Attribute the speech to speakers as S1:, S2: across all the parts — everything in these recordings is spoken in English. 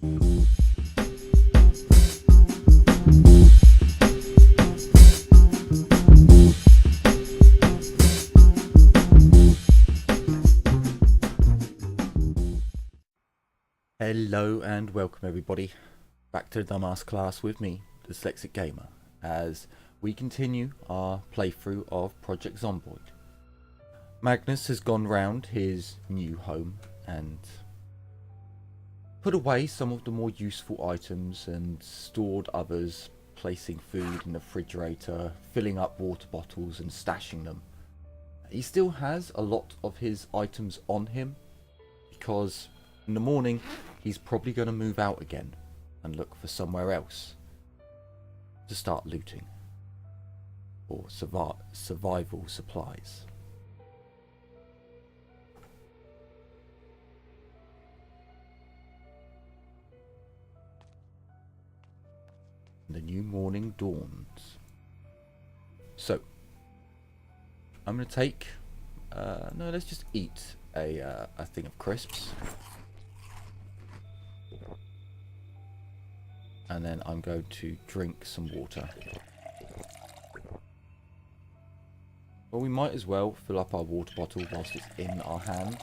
S1: Hello and welcome everybody back to the Dumbass class with me, Dyslexic Gamer, as we continue our playthrough of Project Zomboid. Magness has gone round his new home and put away some of the more useful items and stored others, placing food in the refrigerator, filling up water bottles and stashing them. He still has a lot of his items on him because in the morning he's probably going to move out again and look for somewhere else to start looting or survival supplies. The new morning dawns. So I'm going to take no, let's just eat a thing of crisps. And then I'm going to drink some water. Well, we might as well fill up our water bottle whilst it's in our hand.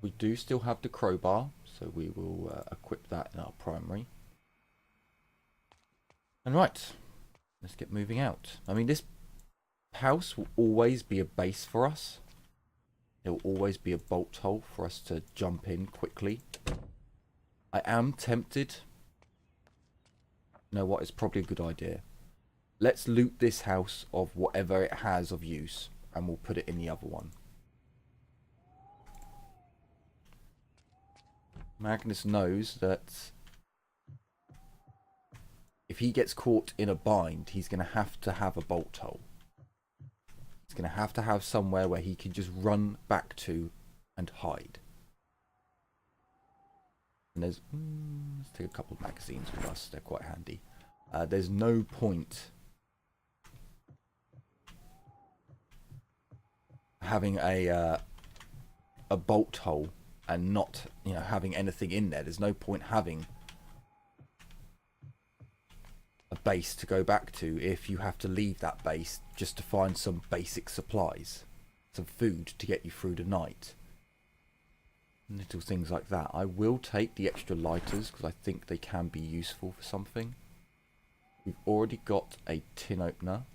S1: We do still have the crowbar, so we will equip that in our primary. And right, let's get moving out. I mean, this house will always be a base for us. It will always be a bolt hole for us to jump in quickly. I am tempted. You know what? It's probably a good idea. Let's loot this house of whatever it has of use, and we'll put it in the other one. Magness knows that if he gets caught in a bind, he's going to have a bolt hole. He's going to have somewhere where he can just run back to and hide. And there's let's take a couple of magazines with us, they're quite handy. There's no point having a bolt hole and not, you know, having anything in there. There's no point having a base to go back to if you have to leave that base just to find some basic supplies, some food to get you through the night. Little things like that. I will take the extra lighters because I think they can be useful for something. We've already got a tin opener,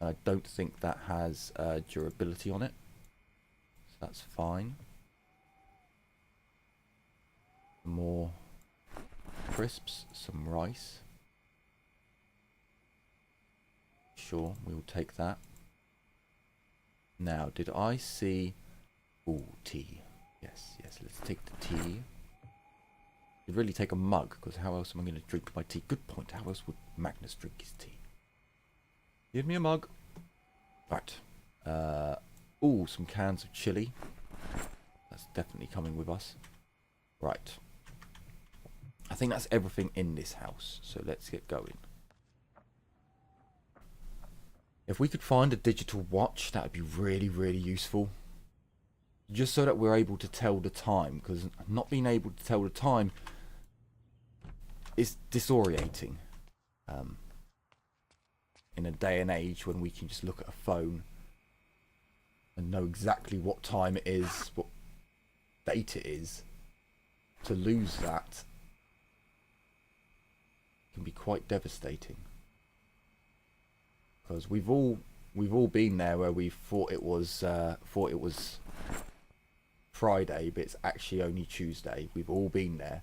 S1: and I don't think that has durability on it, so that's fine. More crisps, some rice. Sure, we will take that. Now, did I see... Ooh, tea. Yes, let's take the tea. You'd really take a mug, because how else am I going to drink my tea? Good point. How else would Magness drink his tea? Give me a mug. Right. Ooh, some cans of chili. That's definitely coming with us. Right. I think that's everything in this house, so let's get going. If we could find a digital watch, that would be really, really useful. Just so that we're able to tell the time, because not being able to tell the time is disorientating. In a day and age when we can just look at a phone and know exactly what time it is, what date it is, to lose that can be quite devastating. Because we've all been there where we thought it was Friday, but it's actually only Tuesday. We've all been there.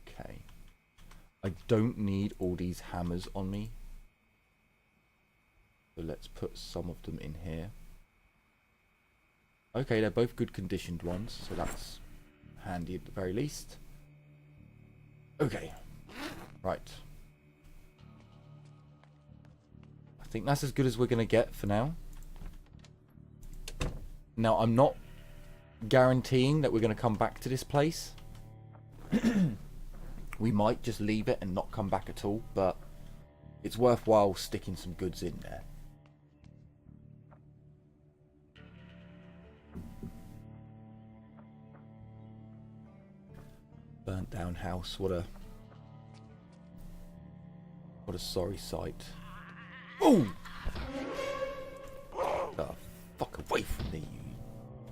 S1: Okay. I don't need all these hammers on me. So let's put some of them in here. Okay, they're both good conditioned ones, so that's handy at the very least. Okay. Right. I think that's as good as we're going to get for now. Now, I'm not guaranteeing that we're going to come back to this place. We might just leave it and not come back at all, but it's worthwhile sticking some goods in there. Burnt down house. What a sorry sight. Oh! The fuck away from me, you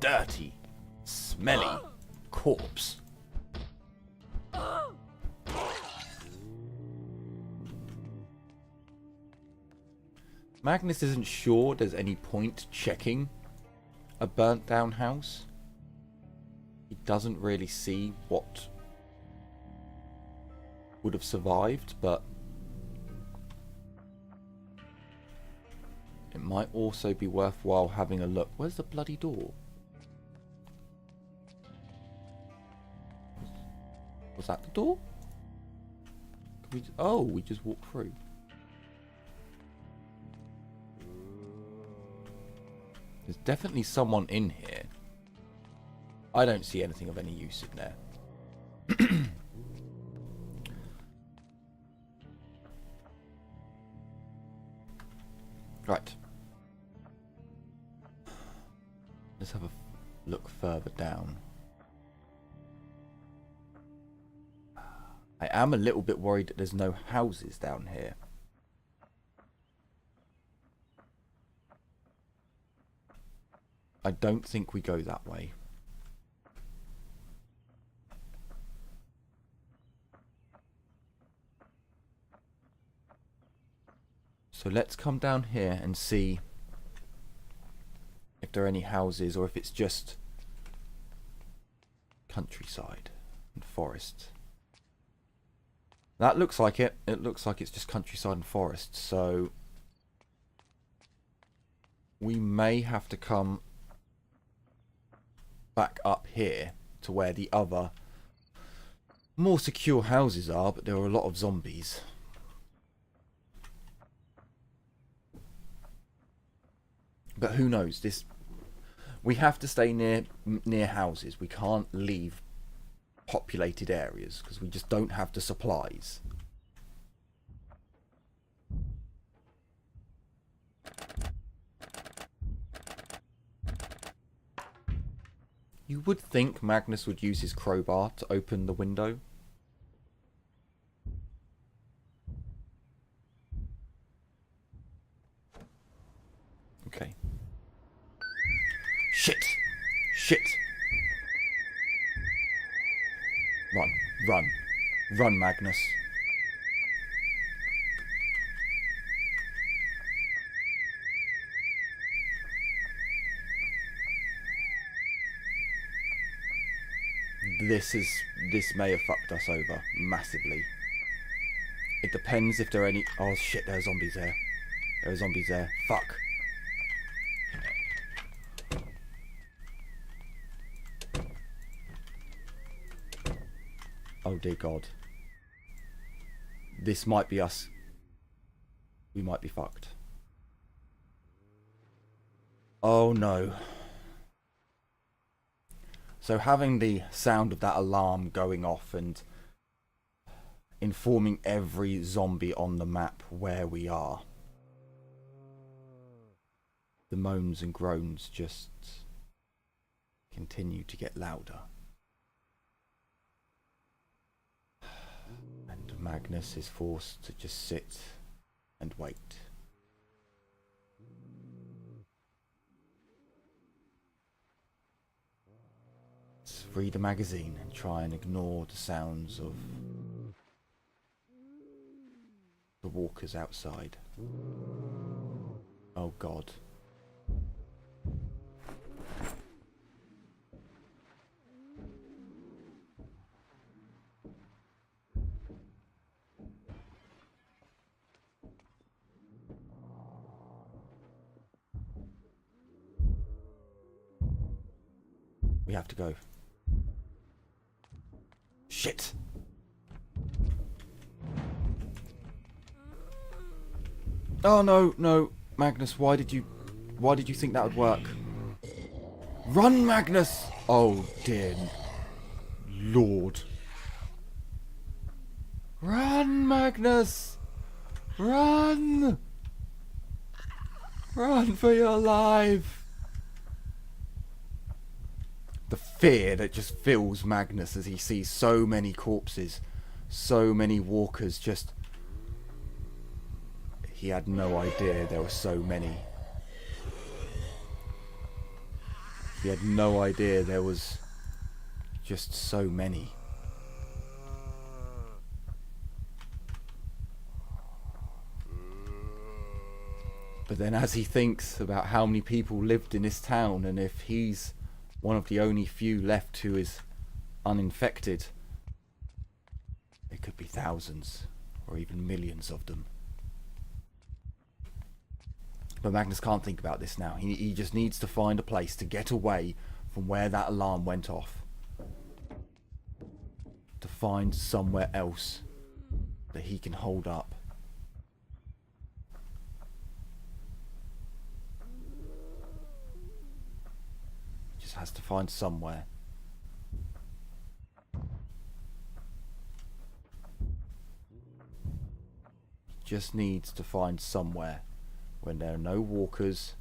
S1: dirty, smelly corpse. Magness isn't sure there's any point checking a burnt down house. He doesn't really see what would have survived, but it might also be worthwhile having a look. Where's the bloody door? Was that the door? We just walked through. There's definitely someone in here. I don't see anything of any use in there. Right. Let's have a look further down. I am a little bit worried that there's no houses down here. I don't think we go that way. So let's come down here and see if there are any houses or if it's just countryside and forest. That looks like it. It looks like it's just countryside and forest. So we may have to come back up here to where the other more secure houses are, but there are a lot of zombies. But who knows? We have to stay near houses. We can't leave populated areas because we just don't have the supplies. You would think Magness would use his crowbar to open the window. Okay. Shit! Shit! Run. Run. Run, Magness. This may have fucked us over massively. It depends if there are any... Oh shit, there are zombies there. There are zombies there. Fuck. Oh dear God. This might be us. We might be fucked. Oh no. So having the sound of that alarm going off and informing every zombie on the map where we are. The moans and groans just continue to get louder. And Magness is forced to just sit and wait. Let's read the magazine and try and ignore the sounds of the walkers outside. Oh God. We have to go. Shit! Oh no, no, Magness, why did you think that would work? Run, Magness! Oh dear Lord. Run, Magness! Run! Run for your life! The fear that just fills Magness as he sees so many corpses, so many walkers. Just, he had no idea there were so many. He had no idea there was just so many. But then as he thinks about how many people lived in this town, and if he's one of the only few left who is uninfected, it could be thousands or even millions of them. But Magness can't think about this now. He just needs to find a place to get away from where that alarm went off. To find somewhere else that he can hold up. Just has to find somewhere. Just needs to find somewhere when there are no walkers.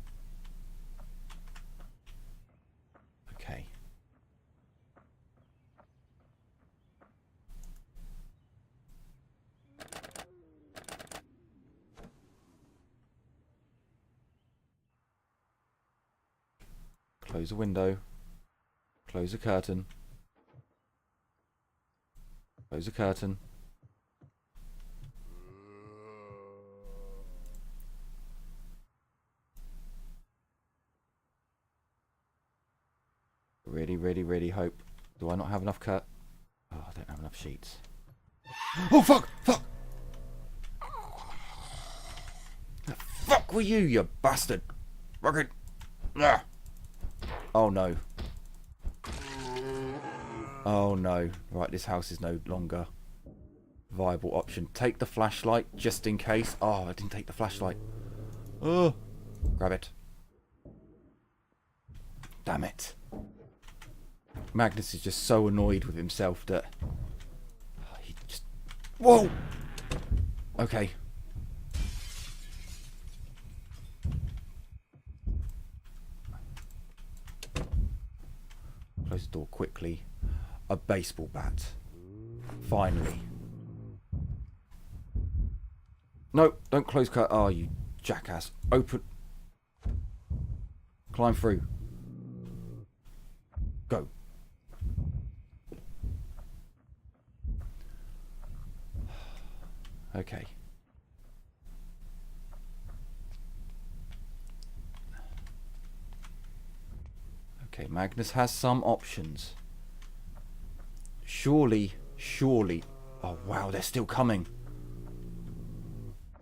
S1: Okay. Close a window. Close a curtain. Close a curtain. Really hope. Do I not have enough Oh, I don't have enough sheets. Oh, fuck! Fuck! The fuck were you bastard? Fucking... Ah. Oh, no. Oh, no. Right, this house is no longer a viable option. Take the flashlight, just in case. Oh, I didn't take the flashlight. Oh! Grab it. Damn it. Magness is just so annoyed with himself that he just... Whoa! Okay. Close the door quickly. A baseball bat. Finally. No, don't close cut. Oh, you jackass. Open. Climb through. Go. Okay. Okay, Magness has some options. Surely. Oh, wow, they're still coming.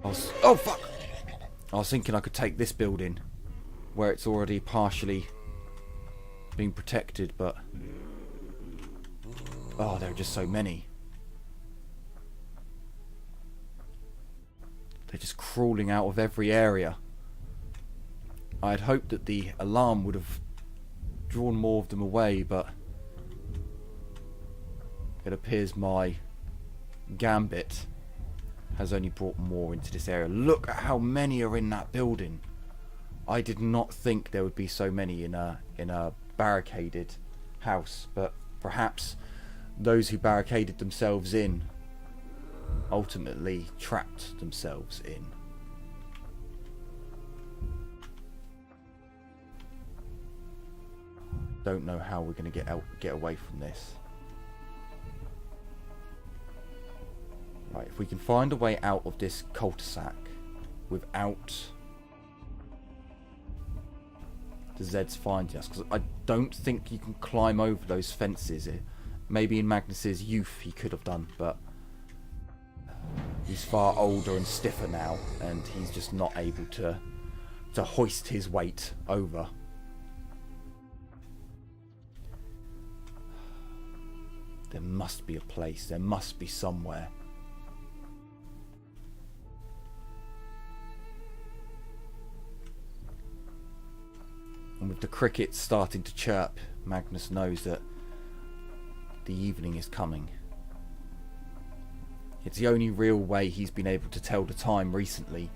S1: Oh, fuck! I was thinking I could take this building, where it's already partially being protected, but... Oh, there are just so many. They're just crawling out of every area. I had hoped that the alarm would have drawn more of them away, but it appears my gambit has only brought more into this area. Look at how many are in that building. I did not think there would be so many in a barricaded house, but perhaps those who barricaded themselves in ultimately trapped themselves in. Don't know how we're going to get away from this. Right, if we can find a way out of this cul-de-sac without the Zeds finding us, because I don't think you can climb over those fences. Maybe in Magness's youth he could have done, but he's far older and stiffer now, and he's just not able to hoist his weight over. There must be a place. There must be somewhere. And with the crickets starting to chirp, Magness knows that the evening is coming. It's the only real way he's been able to tell the time recently.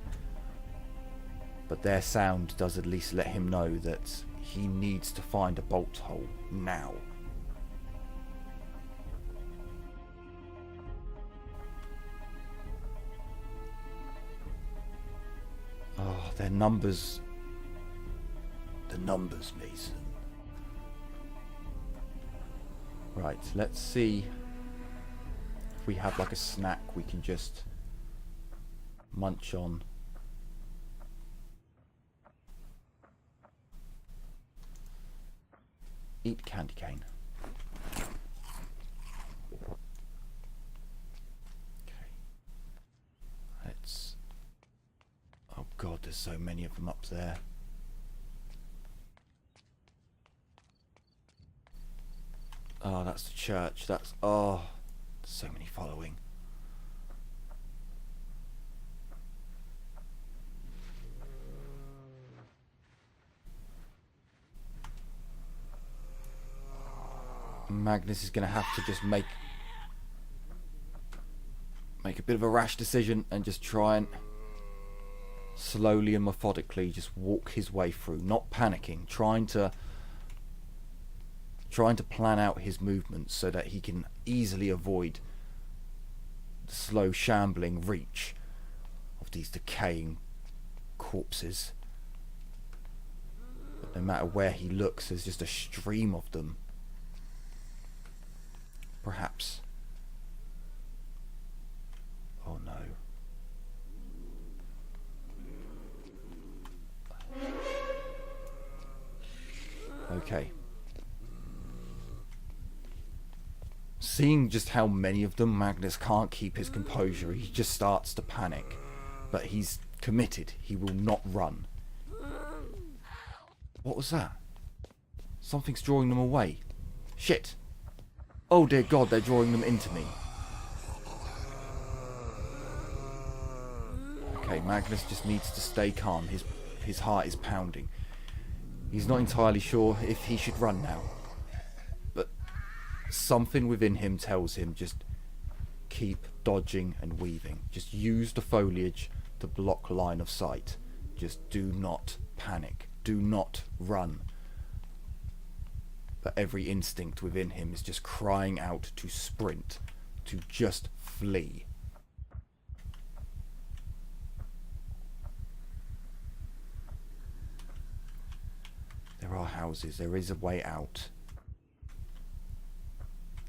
S1: But their sound does at least let him know that he needs to find a bolt hole now. Oh, their numbers. The numbers, Mason. Right, let's see if we have like a snack we can just munch on. Eat candy cane. Okay. Let's... Oh god, there's so many of them up there. Oh, that's the church. That's... Oh, so many following. Magness is going to have to just make a bit of a rash decision and just try and slowly and methodically just walk his way through, not panicking, trying to plan out his movements so that he can easily avoid the slow shambling reach of these decaying corpses. But no matter where he looks, there's just a stream of them. Perhaps. Oh no. Okay. Seeing just how many of them, Magness can't keep his composure. He just starts to panic. But he's committed. He will not run. What was that? Something's drawing them away. Shit. Oh dear God, they're drawing them into me. Okay, Magness just needs to stay calm. His heart is pounding. He's not entirely sure if he should run now. But something within him tells him just keep dodging and weaving. Just use the foliage to block line of sight. Just do not panic. Do not run. But every instinct within him is just crying out to sprint, to just flee. There are houses, there is a way out.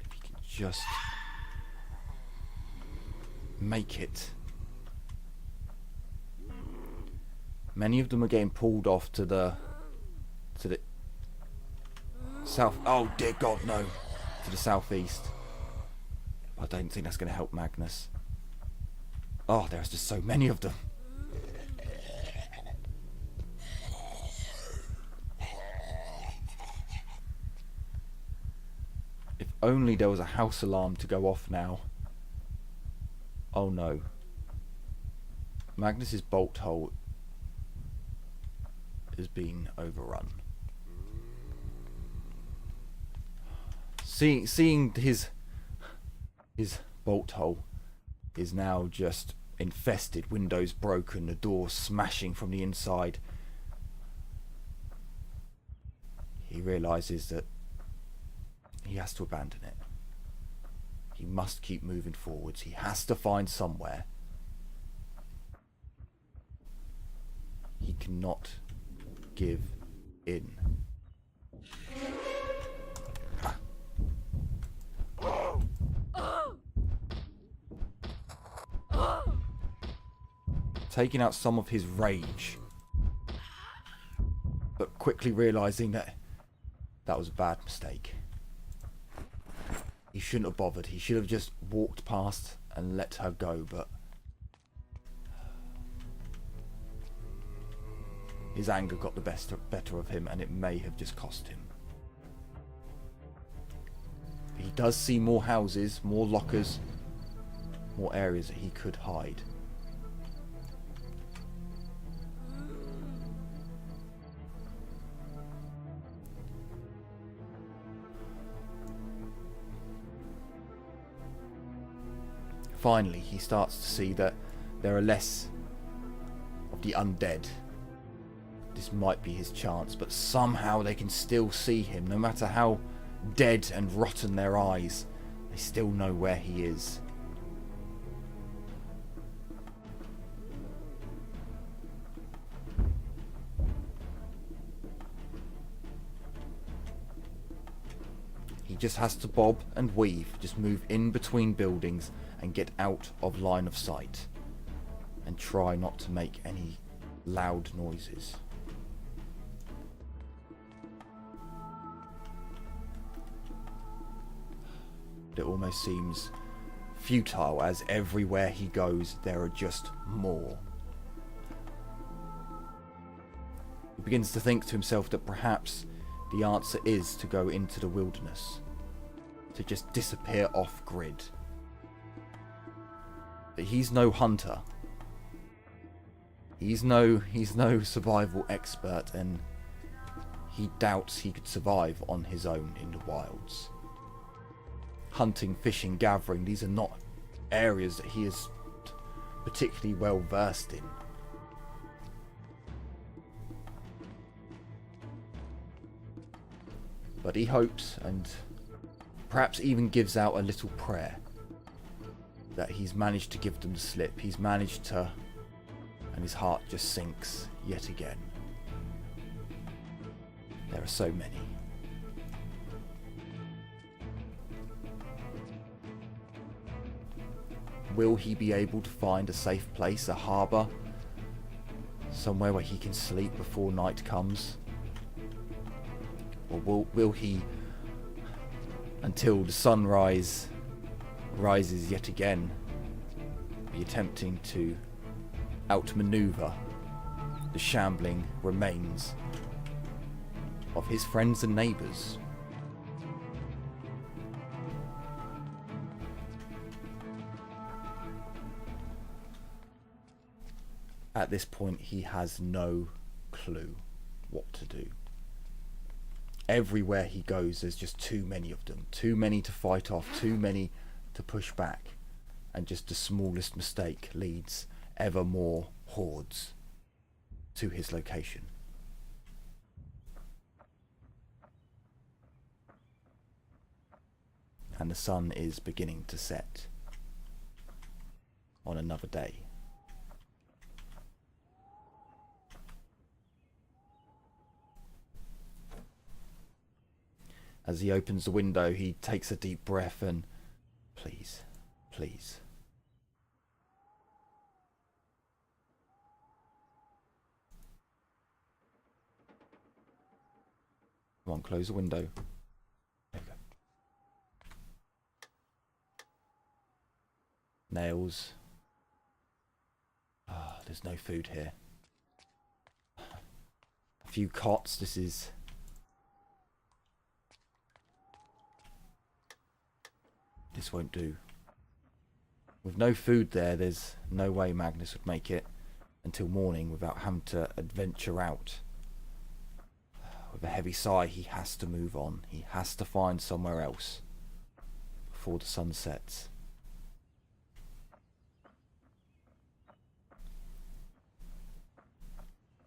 S1: If you can just make it. Many of them are getting pulled off to the south. Oh dear God, no. To the southeast. I don't think that's going to help Magness. Oh, there's just so many of them. If only there was a house alarm to go off now. Oh no. Magness's bolt hole is being overrun. Seeing his bolt hole is now just infested, windows broken, the door smashing from the inside. He realizes that he has to abandon it. He must keep moving forwards. He has to find somewhere. He cannot give in. Taking out some of his rage, but quickly realizing that was a bad mistake. He shouldn't have bothered. He should have just walked past and let her go, but his anger got the better of him, and it may have just cost him. He does see more houses, more lockers, more areas that he could hide. Finally, he starts to see that there are less of the undead. This might be his chance, but somehow they can still see him. No matter how dead and rotten their eyes, they still know where he is. He just has to bob and weave, just move in between buildings and get out of line of sight. And try not to make any loud noises. It almost seems futile, as everywhere he goes there are just more. He begins to think to himself that perhaps the answer is to go into the wilderness, to just disappear off grid. But he's no hunter. He's no survival expert, and he doubts he could survive on his own in the wilds. Hunting, fishing, gathering, these are not areas that he is particularly well versed in. But he hopes, and perhaps even gives out a little prayer, that he's managed to give them the slip. He's managed to, and his heart just sinks yet again. There are so many. Will he be able to find a safe place, a harbour, somewhere where he can sleep before night comes? Or will he, until the sunrise rises yet again, be attempting to outmaneuver the shambling remains of his friends and neighbours? At this point, he has no clue what to do. Everywhere he goes, there's just too many of them. Too many to fight off, too many to push back. And just the smallest mistake leads ever more hordes to his location. And the sun is beginning to set on another day. As he opens the window, he takes a deep breath and, please, please. Come on, close the window. There you go. Nails. Ah, there's no food here. A few cots, this won't do. With no food there's no way Magness would make it until morning without having to adventure out. With a heavy sigh, he has to move on. He has to find somewhere else before the sun sets.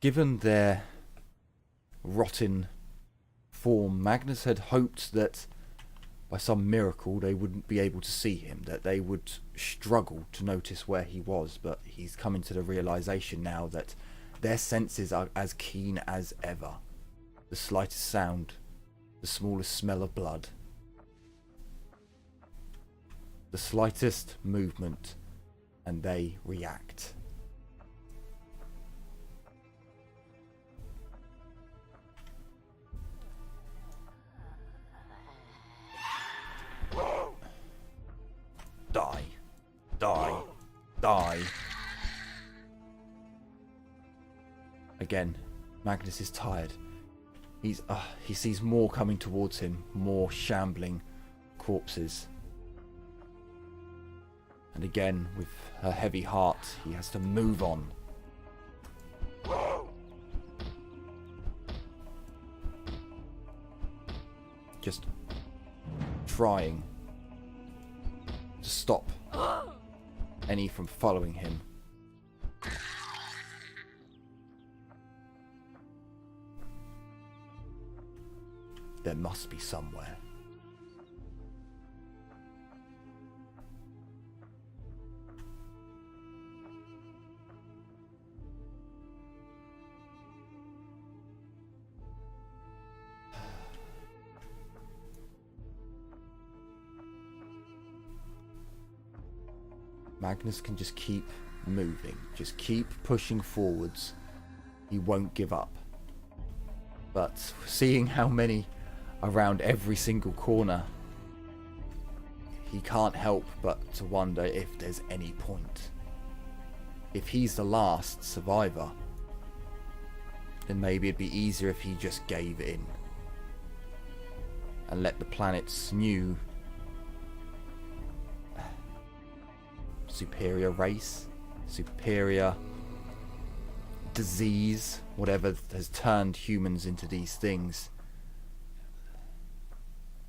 S1: Given their rotten form, Magness had hoped that by some miracle they wouldn't be able to see him, that they would struggle to notice where he was, but he's coming to the realization now that their senses are as keen as ever. The slightest sound, the smallest smell of blood, the slightest movement, and they react. Die. Die. Die. Again, Magness is tired. He sees more coming towards him, more shambling corpses. And again, with a heavy heart, he has to move on. Just trying to stop any from following him. There must be somewhere. Magness can just keep moving, just keep pushing forwards. He won't give up. But seeing how many around every single corner, he can't help but to wonder if there's any point. If he's the last survivor, then maybe it'd be easier if he just gave in and let the planet's new superior race, superior disease, whatever has turned humans into these things,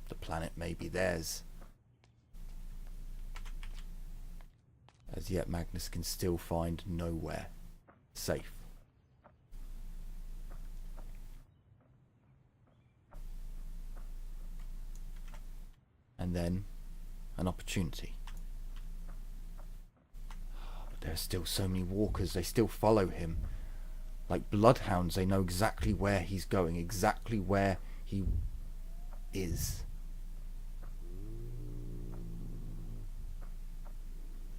S1: the planet may be theirs. As yet, Magness can still find nowhere safe. And then, an opportunity. But there are still so many walkers, they still follow him. Like bloodhounds, they know exactly where he's going, exactly where he is.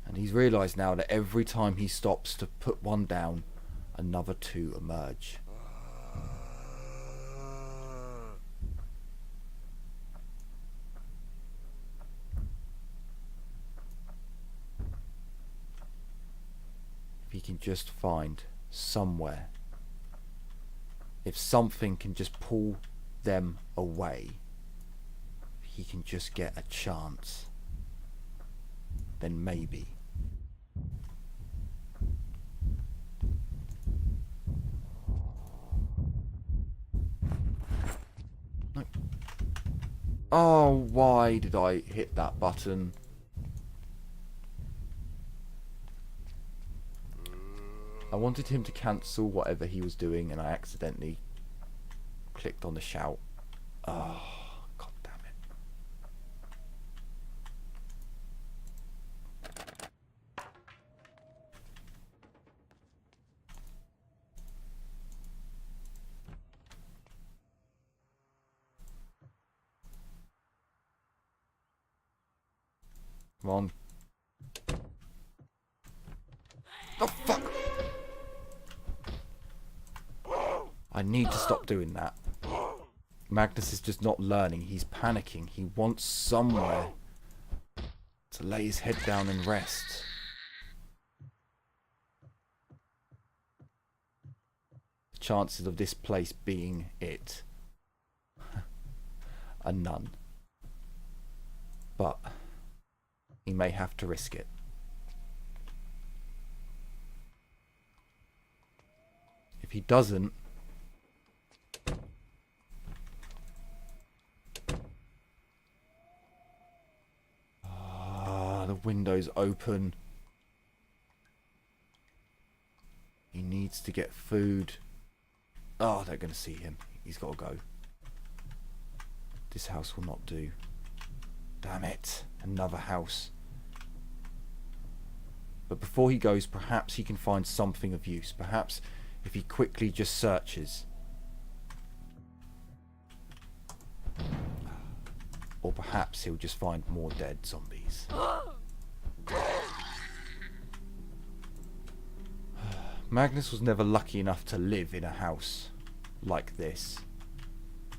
S1: And he's realised now that every time he stops to put one down, another two emerge. If he can just find somewhere, if something can just pull them away, if he can just get a chance, then maybe. No. Oh, why did I hit that button? I wanted him to cancel whatever he was doing and I accidentally clicked on the shout. Oh, god damn it. Come on. Oh, fuck! I need to stop doing that. Magness is just not learning. He's panicking. He wants somewhere to lay his head down and rest. The chances of this place being it are none. But he may have to risk it. If he doesn't, the window's open. He needs to get food. Oh, they're going to see him. He's got to go. This house will not do. Damn it. Another house. But before he goes, perhaps he can find something of use. Perhaps if he quickly just searches. Or perhaps he'll just find more dead zombies. Magness was never lucky enough to live in a house like this.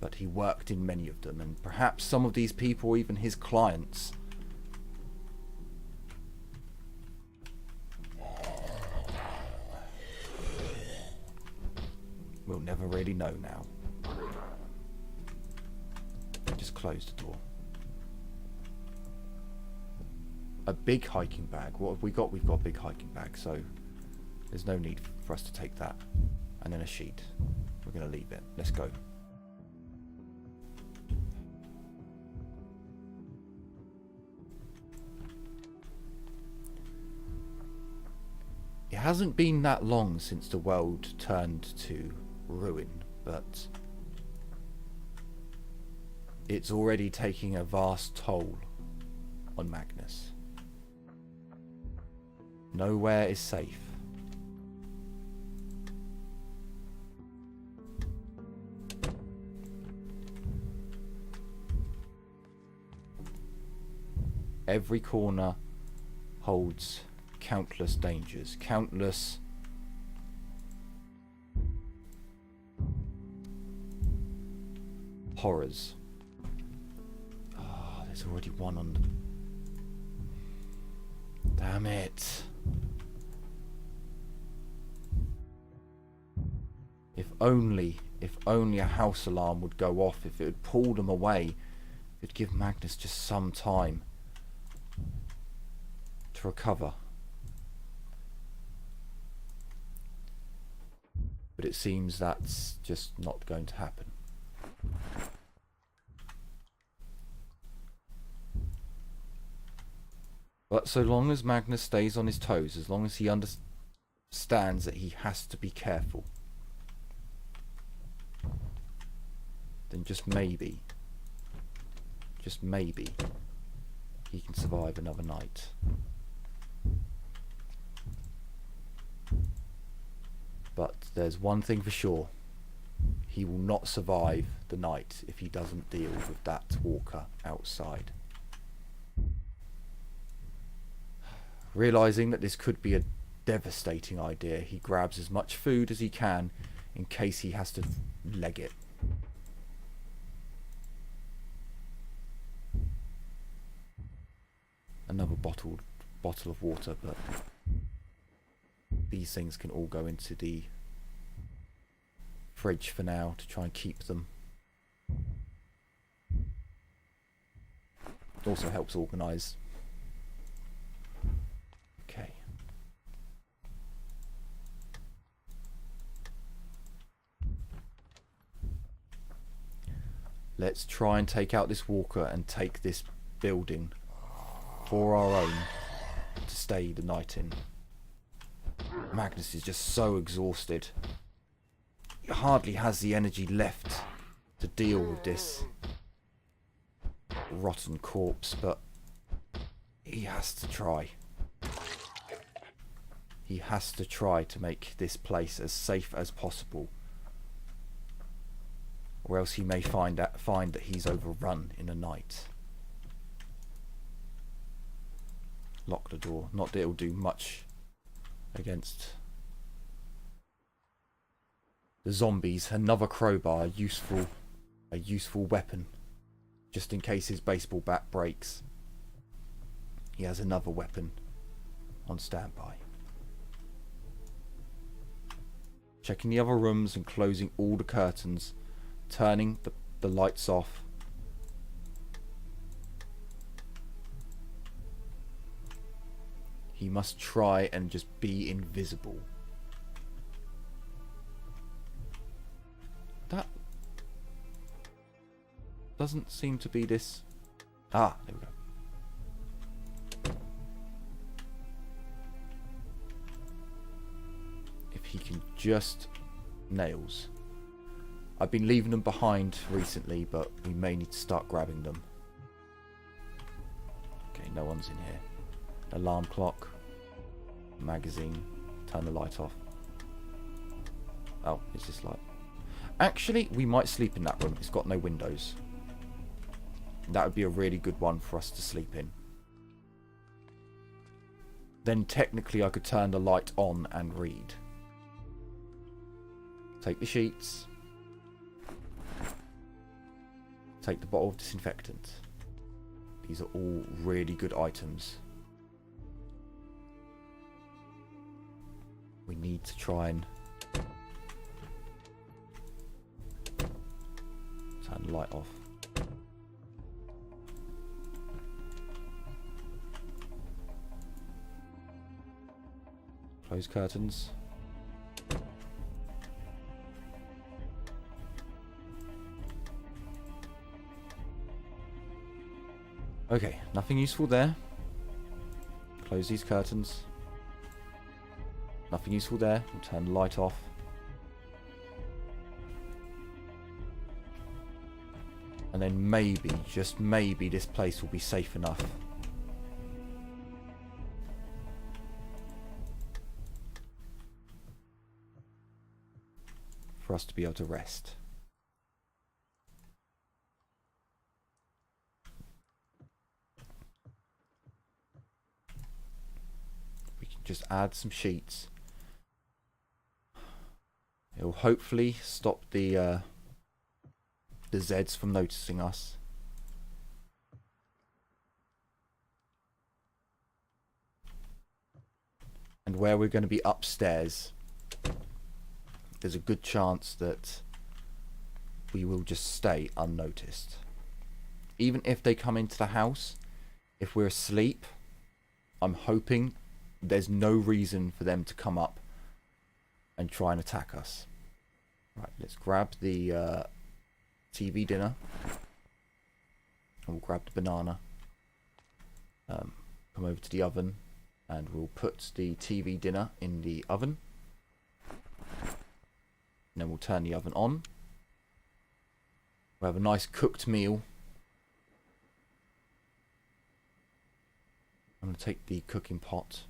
S1: But he worked in many of them, and perhaps some of these people were even his clients. We'll never really know now. Just close the door. A big hiking bag. What have we got? We've got a big hiking bag, so there's no need for us to take that. And then a sheet. We're going to leave it. Let's go. It hasn't been that long since the world turned to ruin, but it's already taking a vast toll on Magness. Nowhere is safe. Every corner holds countless dangers, countless horrors. Oh, there's already one on them. Damn it. If only a house alarm would go off, if it would pull them away, it would give Magness just some time to recover. But it seems that's just not going to happen. But so long as Magness stays on his toes, as long as he understands that he has to be careful, then just maybe, he can survive another night. But there's one thing for sure. He will not survive the night if he doesn't deal with that walker outside. Realizing that this could be a devastating idea, he grabs as much food as he can in case he has to leg it. Another bottle of water, but these things can all go into the fridge for now to try and keep them. It also helps organise. Okay. Let's try and take out this walker and take this building for our own to stay the night in. Magness is just so exhausted. He hardly has the energy left to deal with this rotten corpse, but he has to try. He has to try to make this place as safe as possible, or else he may find that he's overrun in a night. Lock the door. Not that it'll do much against the zombies. Another crowbar, a useful weapon, just in case his baseball bat breaks. He has another weapon on standby. Checking the other rooms and closing all the curtains, turning the lights off. He must try and just be invisible. That doesn't seem to be this. Ah, there we go. If he can just nails. I've been leaving them behind recently, but we may need to start grabbing them. Okay, no one's in here. Alarm clock. Magazine. Turn the light off. Oh, it's this light. Actually, we might sleep in that room. It's got no windows. That would be a really good one for us to sleep in. Then technically I could turn the light on and read. Take the sheets. Take the bottle of disinfectant. These are all really good items. We need to try and turn the light off. Close curtains. Okay, nothing useful there. Close these curtains. Nothing useful there. We'll turn the light off. And then maybe, just maybe, this place will be safe enough for us to be able to rest. We can just add some sheets. It'll hopefully stop the Zeds from noticing us. And where we're going to be upstairs, there's a good chance that we will just stay unnoticed. Even if they come into the house, if we're asleep, I'm hoping there's no reason for them to come up and try and attack us. Right, let's grab the TV dinner. And we'll grab the banana. Come over to the oven and we'll put the TV dinner in the oven. And then we'll turn the oven on. We'll have a nice cooked meal. I'm going to take the cooking pot.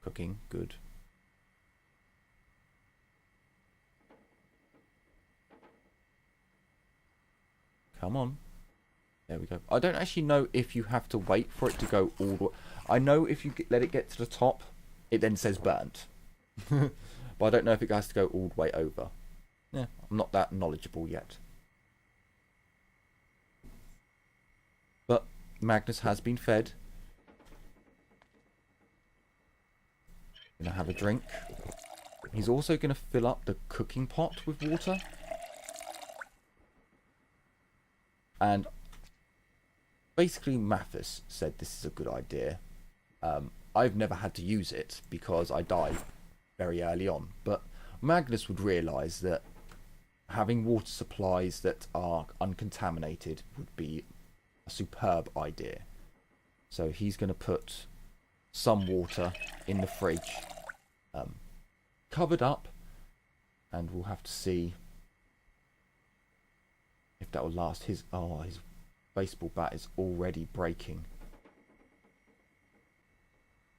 S1: Cooking, good. Come on. There we go. I don't actually know if you have to wait for it to go all the way. I know if you let it get to the top, it then says burnt. But I don't know if it has to go all the way over. Yeah, I'm not that knowledgeable yet. But Magness has been fed. Gonna have a drink. He's also gonna fill up the cooking pot with water. And basically Mathis said this is a good idea. I've never had to use it because I died very early on. But Magness would realise that having water supplies that are uncontaminated would be a superb idea. So he's going to put some water in the fridge, covered up, and we'll have to see if that will last. His baseball bat is already breaking.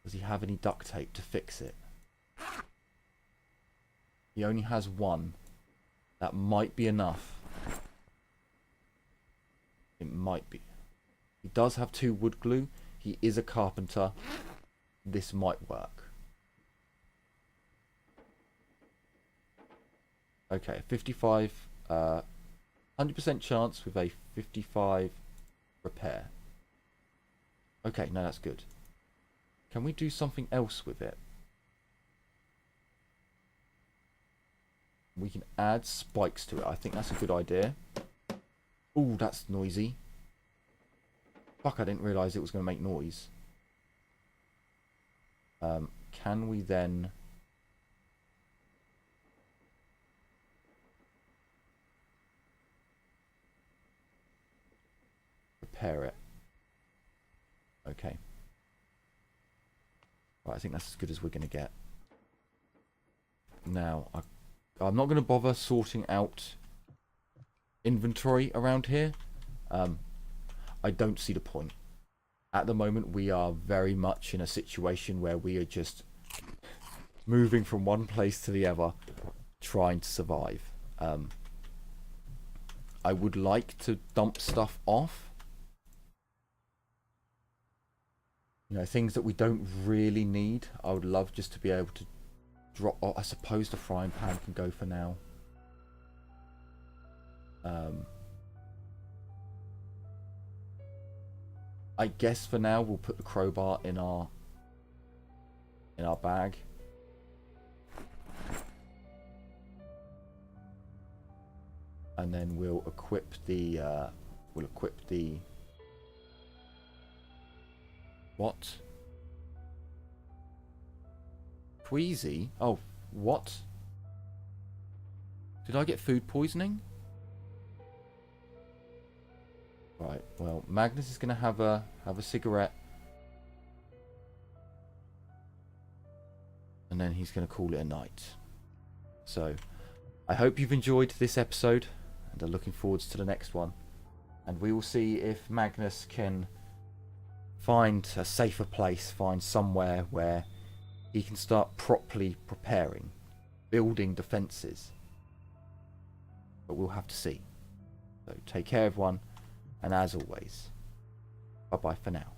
S1: Does he have any duct tape to fix it? He only has one. That might be enough. It might be. He does have 2 wood glue. He is a carpenter. This might work. Okay, 55, 100% chance with a 55 repair. Okay, no, that's good. Can we do something else with it? We can add spikes to it. I think that's a good idea. Ooh, that's noisy. Fuck, I didn't realise it was going to make noise. Can we then... repair it? Okay. Right, I think that's as good as we're going to get. Now, I'm not going to bother sorting out inventory around here. I don't see the point. At the moment, we are very much in a situation where we are just moving from one place to the other, trying to survive. I would like to dump stuff off. You know, things that we don't really need. I would love just to be able to drop... Oh, I suppose the frying pan can go for now. I guess for now we'll put the crowbar in our bag. And then we'll equip the what? Queasy? Oh, what? Did I get food poisoning? Right, well, Magness is going to have a cigarette. And then he's going to call it a night. So, I hope you've enjoyed this episode. And are looking forward to the next one. And we will see if Magness can find a safer place, find somewhere where he can start properly preparing, building defences. But we'll have to see. So take care everyone, and as always, bye bye for now.